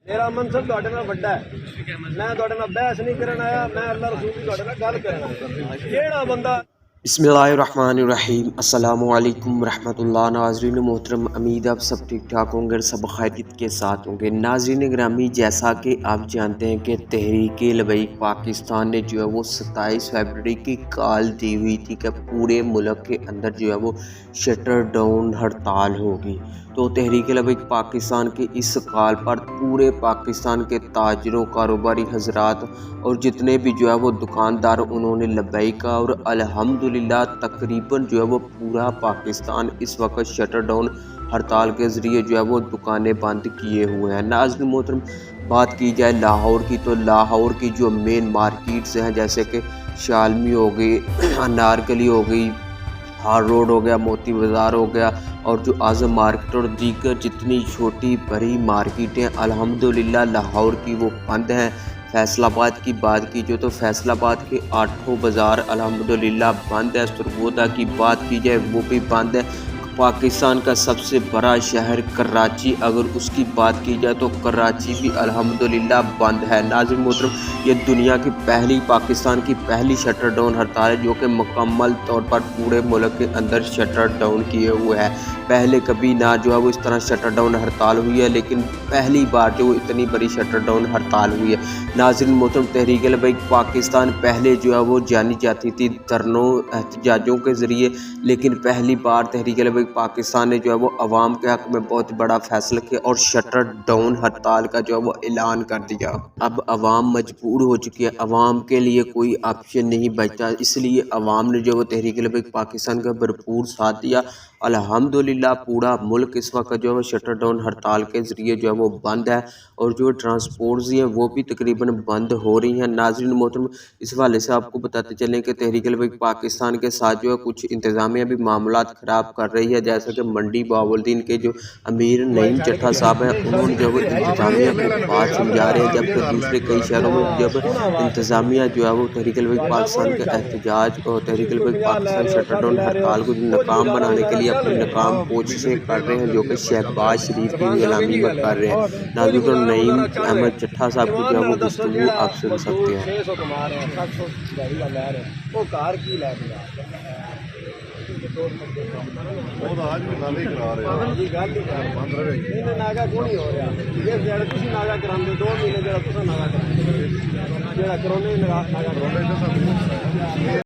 मेरा मनसब तुहाडे नाल वड्डा है। मैं तुहाडे नाल बहस नहीं करन आया, मैं अल्लाह रसूल दी तुहाडे नाल गल करन आया। जेड़ा बंदा बिस्मिल्लाहिर्रहमानिर्रहीम अस्सलामुअलैकुम रहमतुल्लाह। नाज़रीन मोहतरम, उम्मीद आप सब ठीक ठाक होंगे, सब खैरियत के साथ होंगे। नाज़रीन ग्रामी, जैसा कि आप जानते हैं कि तहरीक लबैक पाकिस्तान ने जो है वो 27 फरवरी की कॉल दी हुई थी कि पूरे मुल्क के अंदर जो है वो शटर डाउन हड़ताल होगी। तो तहरीक लबैक पाकिस्तान की इस कॉल पर पूरे पाकिस्तान के ताजरों, कारोबारी हजरात और जितने भी जो है वो दुकानदार, उन्होंने लबैक का और अल्हम्दुलिल्लाह तकरीबन जो है वो पूरा पाकिस्तान इस वक्त शटर डाउन हड़ताल के ज़रिए जो है वो दुकानें बंद किए हुए हैं। नाज़रीन मोहतरम, बात की जाए लाहौर की, तो लाहौर की जो मेन मार्केट्स हैं जैसे कि शालमी हो गई, अनारकली हो गई, हार रोड हो गया, मोती बाज़ार हो गया और जो आज़म मार्केट और दीगर जितनी छोटी बड़ी मार्केटें अल्हम्दुलिल्लाह लाहौर की वो बंद हैं। फैसलाबाद की बात की जो, तो फैसलाबाद के 8 बाज़ार अल्हम्दुलिल्लाह बंद है। सरगोदा की बात की जाए वो भी बंद है। पाकिस्तान का सबसे बड़ा शहर कराची, अगर उसकी बात की जाए तो कराची भी अल्हम्दुलिल्लाह बंद है। नाज़रीन मोहतरम, ये दुनिया की पहली, पाकिस्तान की पहली शटर डाउन हड़ताल है जो कि मुकम्मल तौर पर पूरे मुल्क के अंदर शटर डाउन किए हुए है। पहले कभी ना जो है वो इस तरह शटर डाउन हड़ताल हुई है, लेकिन पहली बार जो इतनी बड़ी शटर डाउन हड़ताल हुई है। नाज़रीन मोहतरम, तहरीक लबैक पाकिस्तान पहले जो है वो जानी जाती थी धरनों एहतजाजों के ज़रिए, लेकिन पहली बार तहरीक लबैक पाकिस्तान ने जो है वो अवाम के हक़ में बहुत बड़ा फैसला किया और शटर डाउन हड़ताल का जो है वो ऐलान कर दिया। अब अवाम मजबूर हो चुकी है, अवाम के लिए कोई ऑप्शन नहीं बचता, इसलिए अवाम ने जो है तहरीक लबैक पाकिस्तान का भरपूर साथ दिया। अल्हम्दुलिल्लाह पूरा मुल्क इस वक्त जो है शटर डाउन हड़ताल के ज़रिए जो है वो बंद है और जो ट्रांसपोर्ट्स हैं वो भी तकरीबन बंद हो रही हैं। नाज़रीन मोहतरम, इस हवाले से आपको बताते चलें कि तहरीक लबैक पाकिस्तान के साथ जो है कुछ इंतज़ामिया भी मामलात ख़राब कर रही है, जैसे कि मंडी बहावलदीन के जो अमीर नईम चट्ठा साहब हैं, उन्होंने जो है इंतज़ामिया को बात समझा रहे हैं, जबकि दूसरे कई शहरों में जब इंतज़ामिया जो है वो तहरीक लबैक पाकिस्तान के एहतजाज और तहरीक लबैक पाकिस्तान शटर डाउन हड़ताल को नाकाम बनाने के लिए अपनी नाकाम कोशिशें कर रहे हैं, जो कि शहबाज शरीफ की नीलामी में कर रहे हैं। नाज़रीन, नईम अहमद चट्ठा साहब की जो है वो गुफ्तगू आप सुन सकते हैं। आज भी गल ही करा रहे हैं जी, गल ही बंद रहे नागा कौन ही हो रहा ये जेड़ा तुसीं नागा करांदे 2 महीने जेड़ा तुसां नागा करांदे जेड़ा करोने नागा करांदे